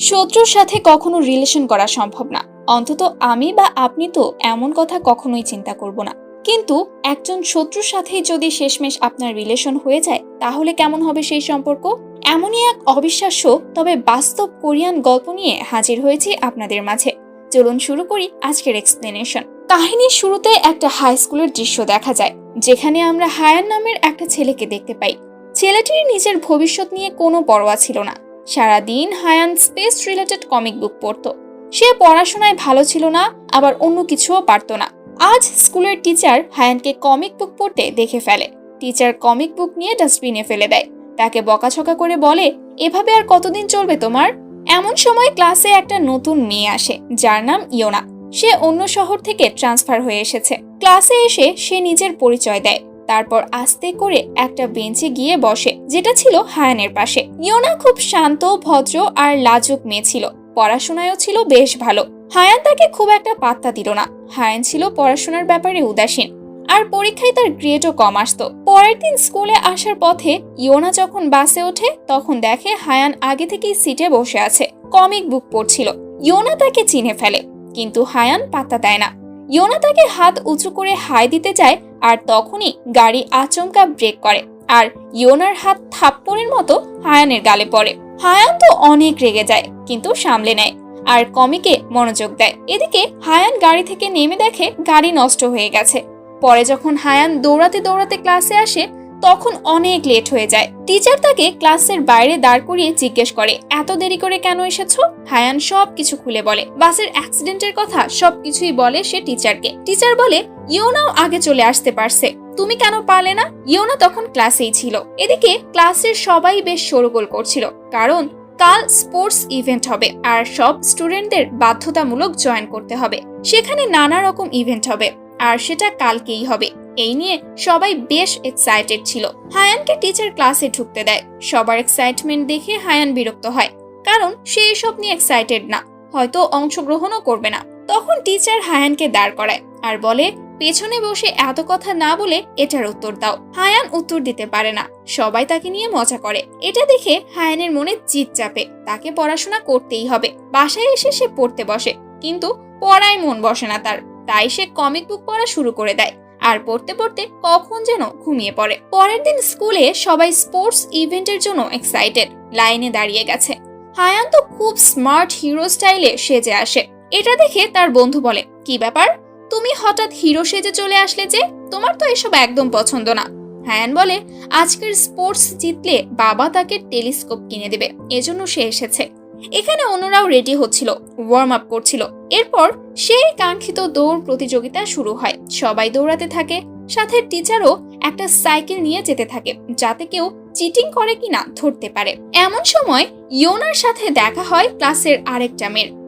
শত্রুর সাথে কখনো রিলেশন করা সম্ভব না, অন্তত আমি বা আপনি তো এমন কথা কখনোই চিন্তা করব না। কিন্তু একজন শত্রুর সাথে যদি শেষমেশ আপনার রিলেশন হয়ে যায় তাহলে কেমন হবে সেই সম্পর্ক? এমনই এক অবিশ্বাস্য তবে বাস্তব কোরিয়ান গল্প নিয়ে হাজির হয়েছি আপনাদের মাঝে। চলুন শুরু করি আজকের এক্সপ্লেনেশন। কাহিনীর শুরুতে একটা হাই স্কুলের দৃশ্য দেখা যায়, যেখানে আমরা হায়ান নামের একটা ছেলেকে দেখতে পাই। ছেলেটির নিজের ভবিষ্যৎ নিয়ে কোনো পরোয়া ছিল না। সারাদিন Hayan space related comic book পড়তো। সে পড়াশোনায় ভালো ছিল না, আবার অন্য কিছুও পারত না। আজ স্কুলের টিচার হায়ানকে কমিক বুক পড়তে দেখে ফেলে। টিচার কমিক বুক নিয়ে ডাস্টবিনে ফেলে দেয়। তাকে বকাঝকা করে বলে, এভাবে আর কতদিন চলবে তোমার? এমন সময় ক্লাসে একটা নতুন মেয়ে আসে, যার নাম ইয়োনা। সে অন্য শহর থেকে ট্রান্সফার হয়ে এসেছে। ক্লাসে এসে সে নিজের পরিচয় দেয়, তারপর আস্তে করে একটা বেঞ্চে গিয়ে বসে, যেটা ছিল হায়ানের পাশে। ইয়োনা খুব শান্ত, ভদ্র আর লাজুক মেয়ে ছিল। পড়াশোনায়ও ছিল বেশ ভালো। হায়ান তাকে খুব একটা পাত্তা দিল না। হায়ান ছিল পড়াশোনার ব্যাপারে উদাসীন, আর পরীক্ষায় তার গ্রেডও কম আসতো। পরের দিন স্কুলে আসার পথে ইয়োনা যখন বাসে ওঠে তখন দেখে হায়ান আগে থেকেই সিটে বসে আছে, কমিক বুক পড়ছিল। ইয়োনা তাকে চিনে ফেলে, কিন্তু হায়ান পাত্তা দেয় না। ইয়োনা তাকে হাত উঁচু করে হাই দিতে যায়, আর তখনই গাড়ি আচমকা ব্রেক করে, আর ইয়োনার হাত থাপ্পড়ের মতো হায়ানের গালে পড়ে। হায়ান তো অনেক রেগে যায়, কিন্তু সামলে নেয় আর কমিকে মনোযোগ দেয়। এদিকে হায়ান গাড়ি থেকে নেমে দেখে গাড়ি নষ্ট হয়ে গেছে। পরে যখন হায়ান দৌড়াতে দৌড়াতে ক্লাসে আসে তখন অনেক লেট হয়ে যায়। টিচার তাকে ক্লাসের বাইরে দাঁড় করিয়ে জিজ্ঞেস করে, এত দেরি করে কেন এসেছো? হায়ান সবকিছু খুলে বলে, বাসের অ্যাক্সিডেন্টের কথা সবকিছুই বলে সে টিচারকে। টিচার বলে, ইয়োনাও আগে চলে আসতে পারছে, তুমি কেন পারলে না? ইয়োনা তখন ক্লাসেই ছিল। এদিকে ক্লাসের সবাই বেশ শোরগোল করছিল, কারণ কাল স্পোর্টস ইভেন্ট হবে আর সব স্টুডেন্টদের বাধ্যতামূলক জয়েন করতে হবে। সেখানে নানা রকম ইভেন্ট হবে, আর সেটা কালকেই হবে। এই নিয়ে সবাই বেশ এক্সাইটেড ছিল। হায়ানকে টিচার ক্লাসে ঢুকতে দেয়। সবার এক্সাইটমেন্ট দেখে হায়ান বিরক্ত হয়, কারণ সে এসব নিয়ে এক্সাইটেড না, হয়তো অংশগ্রহণও করবে না। তখন টিচার হায়ানকে দাঁড় করায় আর বলে, পেছনে বসে এত কথা না বলে এটার উত্তর দাও। হায়ান উত্তর দিতে পারে না। সবাই তাকে নিয়ে মজা করে। এটা দেখে হায়ানের মনে জিদ চাপে, তাকে পড়াশোনা করতেই হবে। বাসায় এসে সে পড়তে বসে, কিন্তু পড়ায় মন বসে না তার। তাই সে কমিক বুক পড়া শুরু করে দেয়, আর পড়তে পড়তে কখন যেন ঘুমিয়ে পড়ে। পরের দিন স্কুলে সবাই স্পোর্টস ইভেন্টের জন্য এক্সাইটেড, লাইনে দাঁড়িয়ে গেছে। হায়ান তো খুব স্মার্ট হিরো স্টাইলে সেজে আসে। এটা দেখে তার বন্ধু বলে, কি ব্যাপার, তুমি হঠাৎ হিরো সেজে চলে আসলে যে? তোমার তো এসব একদম পছন্দ না। হায়ান বলে, আজকের স্পোর্টস জিতলে বাবা তাকে টেলিস্কোপ কিনে দেবে, এজন্য সে এসেছে। এখানে অন্যরাও রেডি হচ্ছিল, ওয়ার্ম আপ করছিল। এরপর সেই কাঙ্ক্ষিত দৌড় প্রতিযোগিতা শুরু হয়। সবাই দৌড়াতে থাকে, সাথে টিচারও একটা সাইকেল নিয়ে যেতে থাকে, যাতে কেউ চিটিং করে কিনা ধরতে পারে। এমন সময় ইয়োনার সাথে দেখা হয় ক্লাসের আরেকটা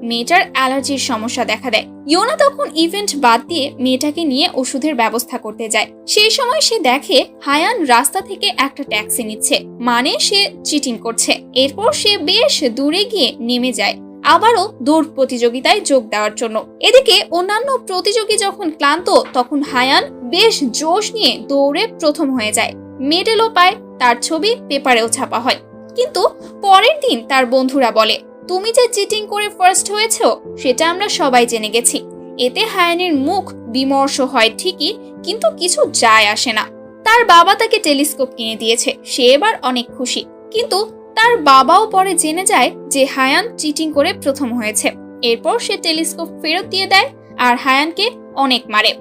মেয়েটার অ্যালার্জির সমস্যা দেখা দেয়। ইয়োনা তখন ইভেন্ট বাদ দিয়ে মেয়েটাকে নিয়ে ওষুধের ব্যবস্থা করতে যায়। সেই সময় সে দেখে হায়ান রাস্তা থেকে একটা ট্যাক্সি নিচ্ছে, মানে সে চিটিং করছে। এরপর সে বেশ দূরে গিয়ে নেমে যায়, আবারও দৌড় প্রতিযোগিতায় যোগ দেওয়ার জন্য। এদিকে অন্যান্য প্রতিযোগী যখন ক্লান্ত, তখন হায়ান বেশ জোশ নিয়ে দৌড়ে প্রথম হয়ে যায়, মেডেলও পায়, তার ছবি পেপারেও ছাপা হয়। কিন্তু পরের দিন তার বন্ধুরা বলে, তুমি যে চিটিং করে ফার্স্ট হয়েছো সেটা আমরা সবাই জেনে গেছি। এতে হায়ানের মুখ বিমর্ষ হয় ঠিকই, কিন্তু কিছু যায় আসে না। তার বাবা তাকে টেলিস্কোপ কিনে দিয়েছে, সে এবার অনেক খুশি। কিন্তু তার বাবাও পরে জেনে যায় যে হায়ান চিটিং করে প্রথম হয়েছে। এরপর সে টেলিস্কোপ ফেরত দিয়ে দেয় আর হায়ানকে অনেক মারে।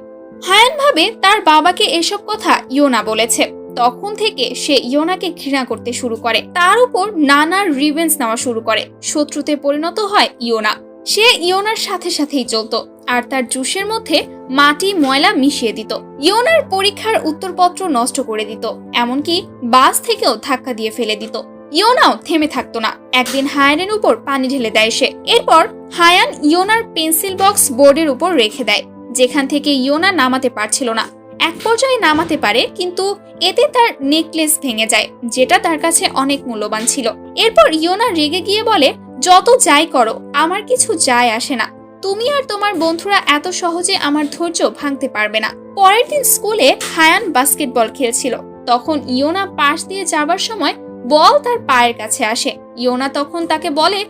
হায়ান ভাবে তার বাবাকে এসব কথা ইয়োনা বলেছে। তখন থেকে সে ইয়োনাকে ঘৃণা করতে শুরু করে, তার উপর নানা রিভেঞ্জ নেওয়া শুরু করে। শত্রুতে পরিণত হয় ইয়োনা। সে ইয়োনার সাথে সাথেই চলতো, আর তার জুসের মধ্যে মাটি ময়লা মিশিয়ে দিত। ইয়োনার পরীক্ষার উত্তরপত্র নষ্ট করে দিত, এমনকি বাস থেকেও ধাক্কা দিয়ে ফেলে দিত। ইয়োনাও থেমে থাকতো না। একদিন হায়ানের উপর পানি ঢেলে দেয় সে। এরপর হায়ান ইয়োনার পেন্সিল বক্স বোর্ডের উপর রেখে দেয়, যেখান থেকে ইয়োনা নামাতে পারছিল না। এক পর্যায়ে নামাতে পারে, কিন্তু এতে তার নেকলেস ভেঙে যায়, যেটা তার কাছে অনেক মূল্যবান ছিল। এরপর ইয়োনা রেগে গিয়ে বলে, যত যাই করো আমার কিছু যায় আসে না, তুমি আর তোমার বন্ধুরা এত সহজে আমার ধৈর্য ভাঙতে পারবে না। পরের দিন স্কুলে হায়ান বাস্কেটবল খেলছিল। তখন ইয়োনা পাশ দিয়ে যাবার সময় বল তার পায়ের কাছে আসে। ইয়োনা তখন তাকে বলে,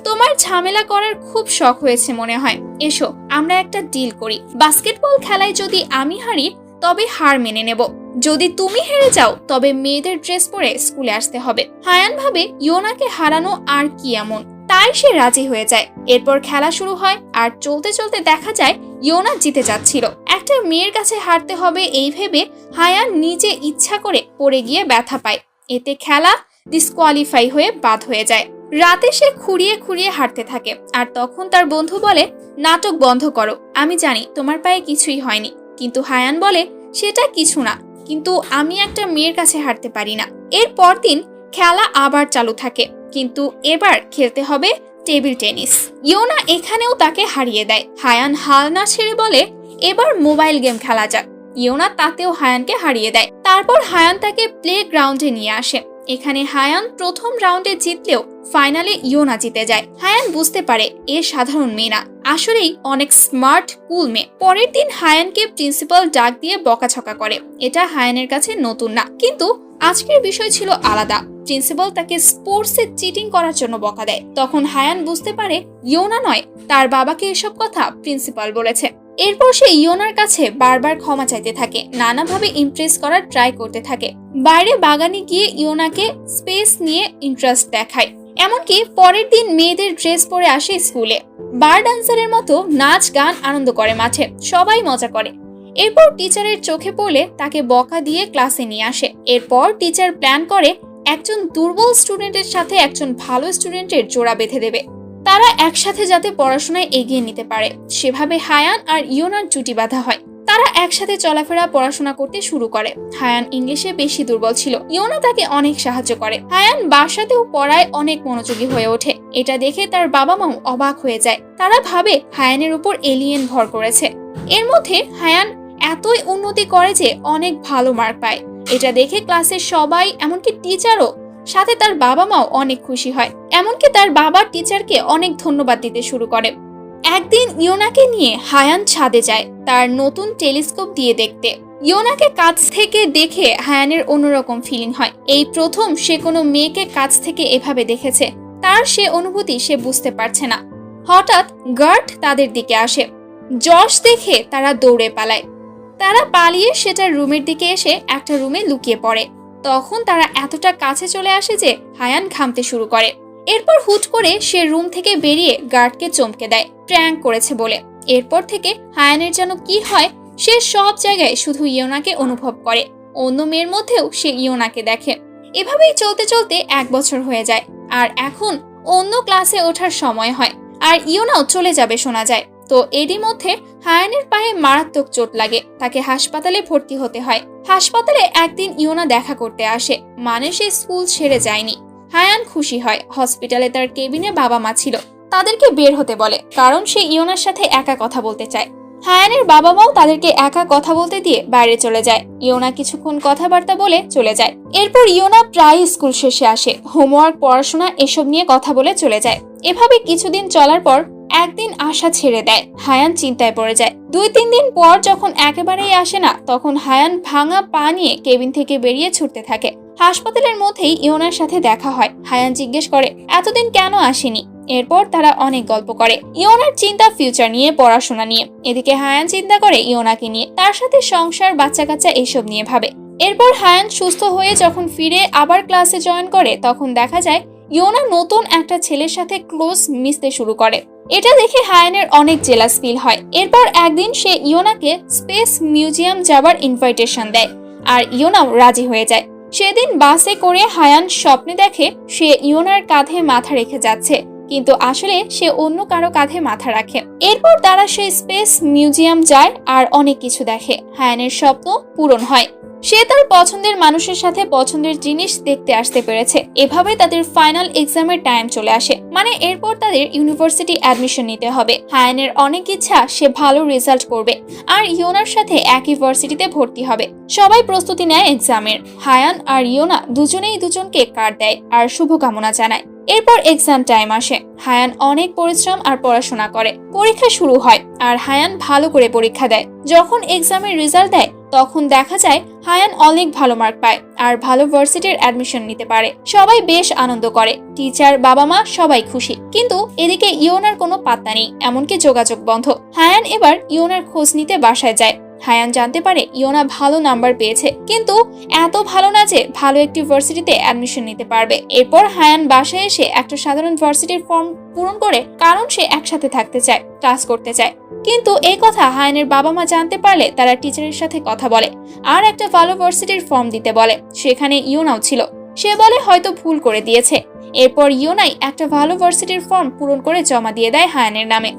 তোমার ঝামেলা করার খুব শখ হয়েছে মনে হয়। এসো আমরা একটা ডিল করি। বাস্কেটবল খেলায় যদি আমি হারি তবে হার মেনে নেব, যদি তুমি হেরে যাও তবে মেয়েদের ড্রেস পরে স্কুলে আসতে হবে। হায়ান ভাবে ইয়োনাকে হারানো আর কি এমন, তাই সে রাজি হয়ে যায়। এরপর খেলা শুরু হয় আর চলতে চলতে দেখা যায় ইয়োনা জিতে যাচ্ছিল। একটা মেয়ের কাছে হারতে হবে এই ভেবে হায়ান নিজে ইচ্ছা করে পড়ে গিয়ে ব্যথা পায়। এতে খেলা ডিসকোয়ালিফাই হয়ে বাদ হয়ে যায়। রাতে সে খুঁড়িয়ে খুঁড়িয়ে হাঁটতে থাকে আর তখন তার বন্ধু বলে, নাটক বন্ধ করো, আমি জানি তোমার পায়ে কিছুই হয়নি। কিন্তু হায়ান বলে, সেটা কিছু না, কিন্তু আমি একটা মেয়ের কাছে হাঁটতে পারি না। এর পরদিন খেলা আবার চালু থাকে, কিন্তু এবার খেলতে হবে টেবিল টেনিস। ইয়োনা এখানেও তাকে হারিয়ে দেয়। হায়ান হাল না ছেড়ে বলে, এবার মোবাইল গেম খেলা যাক। ইয়োনা তাতেও হায়ানকে হারিয়ে দেয়। তারপর হায়ান তাকে প্লে গ্রাউন্ডে নিয়ে আসে। এখানে হায়ান প্রথম রাউন্ডে জিতলেও ফাইনালে ইয়োনা জিতে যায়। হায়ান বুঝতে পারে এ সাধারণ মেয়ে না, আসলেই অনেক স্মার্ট কুল মেয়ে। পরের দিন হায়ানকে প্রিন্সিপাল ডাক দিয়ে বকাঝকা করে। এটা হায়ানের কাছে নতুন না, কিন্তু আজকের বিষয় ছিল আলাদা। প্রিন্সিপাল তাকে স্পোর্টসে চিটিং করার জন্য বকা দেয়। তখন হায়ান বুঝতে পারে ইয়োনা নয়, তার বাবাকে এসব কথা প্রিন্সিপাল বলেছে। এরপর সে ইয়োনার কাছে বারবার ক্ষমা চাইতে থাকে, নানাভাবে ইমপ্রেস করার ট্রাই করতে থাকে। বাইরে বাগানে গিয়ে ইয়োনাকে স্পেস নিয়ে ইন্টারেস্ট দেখায়। এমনকি পরের দিন মেয়েদের ড্রেস পরে আসে স্কুলে। বার ডান্সারের মতো নাচ গান আনন্দ করে মাঠে, সবাই মজা করে। এরপর টিচারের চোখে পড়লে তাকে বকা দিয়ে ক্লাসে নিয়ে আসে। এরপর টিচার প্ল্যান করে একজন দুর্বল স্টুডেন্টের সাথে একজন ভালো স্টুডেন্টের জোড়া বেঁধে দেবে, তারা একসাথে যাতে পড়াশোনায় এগিয়ে নিতে পারে। সেভাবে হায়ান আর ইয়োনার জুটি বাঁধা হয়। তারা একসাথে চলাফেরা পড়াশোনা করতে শুরু করে। হায়ান ইংলিশে বেশি দুর্বল ছিল, ইয়োনা তাকে অনেক সাহায্য করে। হায়ান বাসাতেও পড়ায় অনেক মনোযোগী হয়ে ওঠে। এটা দেখে তার বাবা মাও অবাক হয়ে যায়। তারা ভাবে হায়ানের উপর এলিয়েন ভর করেছে। এর মধ্যে হায়ান এতই উন্নতি করে যে অনেক ভালো মার্ক পায়। এটা দেখে ক্লাসের সবাই, এমনকি টিচারও, সাথে তার বাবা মাও অনেক খুশি হয়। এমনকি তার বাবা টিচারকে অনেক ধন্যবাদ দিতে শুরু করে। একদিন ইয়োনাকে নিয়ে হায়ান ছাদে যায় তার নতুন টেলিস্কোপ দিয়ে দেখতে। ইয়োনাকে কাছ থেকে দেখে হায়ানের অন্যরকম ফিলিং হয়। এই প্রথম সে কোনো মেয়েকে কাছ থেকে এভাবে দেখেছে। তার সে অনুভূতি সে বুঝতে পারছে না। হঠাৎ গার্ড তাদের দিকে আসে। জশ দেখে তারা দৌড়ে পালায়। তারা পালিয়ে সেটার রুমের দিকে এসে একটা রুমে লুকিয়ে পড়ে। তখন তারা এতটা কাছে চলে আসে যে হায়ান ঘামতে শুরু করে। এরপর হুট করে সে রুম থেকে বেরিয়ে গার্ডকে চমকে দেয়, প্র্যাঙ্ক করেছে বলে। এরপর থেকে হায়ানের যেন কি হয়, সে সব জায়গায় শুধু ইয়োনাকে অনুভব করে। অন্য মেয়ের মধ্যেও সে ইয়োনাকে দেখে। এভাবেই চলতে চলতে 1 বছর হয়ে যায়। আর এখন অন্য ক্লাসে ওঠার সময় হয় আর ইয়োনাও চলে যাবে শোনা যায়। তো এরই মধ্যে হায়ানের পায়ে মারাত্মক চোট লাগে, তাকে হাসপাতালে ভর্তি হতে হয়। হাসপাতালে একদিন ইয়োনা দেখা করতে আসে, মানে সে স্কুল ছেড়ে যায়নি। হায়ান খুশি হয়। হসপিটালে তার কেবিনে বাবা মা ছিল, তাদেরকে বের হতে বলে, কারণ সে ইয়োনার সাথে একা কথা বলতে চায়। হায়ানের বাবা মাও তাদেরকে একা কথা বলতে দিয়ে বাইরে চলে যায়। ইয়োনা কিছুক্ষণ কথাবার্তা বলে চলে যায়। এরপর ইয়োনা প্রায় স্কুল শেষে আসে, হোমওয়ার্ক, পড়াশোনা এসব নিয়ে কথা বলে চলে যায়। এভাবে কিছুদিন চলার পর একদিন আশা ছেড়ে দেয়। হায়ান চিন্তায় পড়ে যায়। 2-3 দিন পর যখন একেবারেই আসে না, তখন হায়ান ভাঙা পা নিয়ে কেবিন থেকে বেরিয়ে ছুটতে থাকে। হাসপাতালের মধ্যেই ইয়োনার সাথে দেখা হয়। হায়ান জিজ্ঞেস করে এতদিন কেন আসেনি। এরপর তারা অনেক গল্প করে। ইয়োনার চিন্তা ফিউচার নিয়ে, পড়াশোনা নিয়ে। এদিকে হায়ান চিন্তা করে ইয়োনাকে নিয়ে, তার সাথে সংসার, বাচ্চা কাচ্চা এসব নিয়ে ভাবে। এরপর হায়ান সুস্থ হয়ে যখন ফিরে আবার ক্লাসে জয়েন করে, তখন দেখা যায় ইয়োনা নতুন একটা ছেলের সাথে ক্লোজ মিশতে শুরু করে। এটা দেখে হায়ানের অনেক জেলাস ফিল হয়। এরপর একদিন সে ইয়োনাকে স্পেস মিউজিয়াম যাবার ইনভাইটেশন দেয় আর ইয়োনাও রাজি হয়ে যায়। সেদিন বাসে করে হায়ান স্বপ্নে দেখে সে ইয়োনার কাঁধে মাথা রেখে যাচ্ছে, কিন্তু আসলে সে অন্য কারো কাঁধে মাথা রাখে। এরপর তারা সেই স্পেস মিউজিয়াম যায় আর অনেক কিছু দেখে। হায়ানের স্বপ্ন পূরণ হয়। সে তার পছন্দের মানুষের সাথে পছন্দের জিনিস দেখতে আসতে পেরেছে। এভাবে তাদের ফাইনাল এক্সামের টাইম চলে আসে, মানে এরপর তাদের ইউনিভার্সিটি অ্যাডমিশন নিতে হবে। হায়ানের অনেক ইচ্ছা সে ভালো রেজাল্ট করবে আর ইয়োনার সাথে একই ভার্সিটিতে ভর্তি হবে। সবাই প্রস্তুতি নেয় এক্সামের। হায়ান আর ইয়োনা দুজনেই দুজনকে কার্ড দেয় আর শুভকামনা জানায়। এরপর এক্সাম টাইম আসে। হায়ান অনেক পরিশ্রম আর পড়াশোনা করে। পরীক্ষা শুরু হয় আর হায়ান ভালো করে পরীক্ষা দেয়। যখন এক্সামের রেজাল্ট দেয় তখন দেখা যায় হায়ান অনেক ভালো মার্ক পায় আর ভালো ভার্সিটির অ্যাডমিশন নিতে পারে। সবাই বেশ আনন্দ করে, টিচার, বাবা মা সবাই খুশি। কিন্তু এদিকে ইয়োনার কোনো পাত্তা নেই, এমনকি যোগাযোগ বন্ধ। হায়ান এবার ইয়োনার খোঁজ নিতে বাসায় যায়। হায়ান জানতে পারে ইয়োনা ভালো নাম্বার পেয়েছে, কিন্তু এত ভালো না যে ভালো একটি ভার্সিটিতে অ্যাডমিশন নিতে পারবে। এরপর হায়ান বাসায় এসে একটা সাধারণ ভার্সিটির ফর্ম পূরণ করে, কারণ সে একসাথে থাকতে চায়, ক্লাস করতে চায়। কিন্তু এই কথা হায়ানের বাবা মা জানতে পারলে তারা টিচারের সাথে কথা বলে আর একটা ভালো ভার্সিটির ফর্ম দিতে বলে। সেখানে ইয়োনাও ছিল। সে বলে হয়তো ভুল করে দিয়েছে। এরপর ইয়োনাই একটা ভালো ভার্সিটির ফর্ম পূরণ করে জমা দিয়ে দেয় হায়ানের নামে।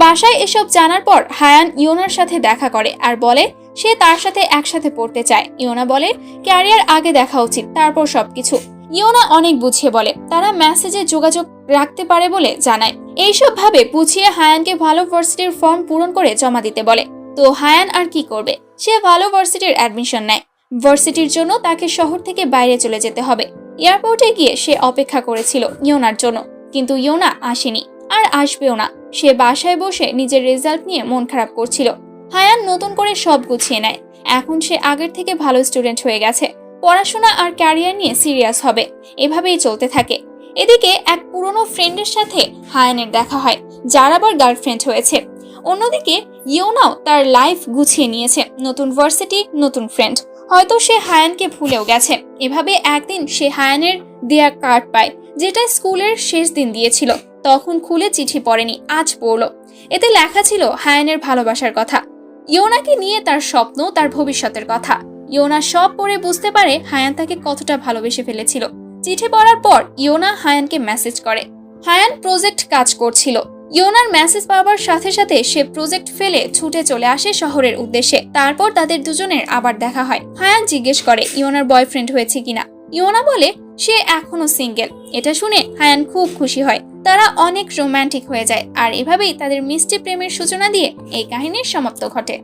বাসায় এসব জানার পর হায়ান ইয়োনার সাথে দেখা করে আর বলে সে তার সাথে একসাথে পড়তে চায়। ইয়োনা বলে ক্যারিয়ার আগে দেখা উচিত, তারপর সবকিছু। ইয়োনা অনেক বুঝিয়ে বলে তারা মেসেজে যোগাযোগ রাখতে পারে বলে জানায়। এইসব ভাবে বুঝিয়ে হায়ানকে ভালো ভার্সিটির ফর্ম পূরণ করে জমা দিতে বলে। তো হায়ান আর কি করবে, সে ভালো ভার্সিটির অ্যাডমিশন নেয়। ভার্সিটির জন্য তাকে শহর থেকে বাইরে চলে যেতে হবে। এয়ারপোর্টে গিয়ে সে অপেক্ষা করেছিল ইয়োনার জন্য, কিন্তু ইয়োনা আসেনি আর আসবেও না। সে বাসায় বসে নিজের রেজাল্ট নিয়ে মন খারাপ করছিল। হায়ান নতুন করে সব গুছিয়ে নেয়। এখন সে আগের থেকে ভালো স্টুডেন্ট হয়ে গেছে, পড়াশোনা আর ক্যারিয়ার নিয়ে সিরিয়াস হবে। এভাবেই চলতে থাকে। এদিকে এক পুরনো ফ্রেন্ডের সাথে হায়ানের দেখা হয়, যার আবার গার্লফ্রেন্ড হয়েছে। অন্যদিকে ইয়োনাও তার লাইফ গুছিয়ে নিয়েছে, নতুন ভার্সিটি, নতুন ফ্রেন্ড। হয়তো সে হায়ানকে ভুলেও গেছে। এভাবে একদিন সে হায়ানের দেয়া কার্ড পায়, যেটা স্কুলের শেষ দিন দিয়েছিল। তখন খুলে চিঠি পড়েনি, আজ পড়লো। এতে লেখা ছিল হায়ানের ভালোবাসার কথা, ইয়োনাকে নিয়ে তার স্বপ্ন, তার ভবিষ্যতের কথা। ইয়োনা সব পড়ে বুঝতে পারে হায়ান তাকে কতটা ভালোবেসে ফেলেছিল। চিঠি পড়ার পর ইয়োনা হায়ানকে মেসেজ করে। হায়ান প্রজেক্ট কাজ করছিল। ইয়োনার মেসেজ পাওয়ার সাথে সাথে সে প্রজেক্ট ফেলে ছুটে চলে আসে শহরের উদ্দেশ্যে। তারপর তাদের দুজনের আবার দেখা হয়। হায়ান জিজ্ঞেস করে ইয়োনার বয়ফ্রেন্ড হয়েছে কিনা। ইয়োনা বলে সে এখনো সিঙ্গেল। এটা শুনে হায়ান খুব খুশি হয়। তারা অনেক রোমান্টিক হয়ে যায় আর এভাবেই তাদের মিষ্টি প্রেমের সূচনা দিয়ে এই কাহিনীর সমাপ্ত ঘটে।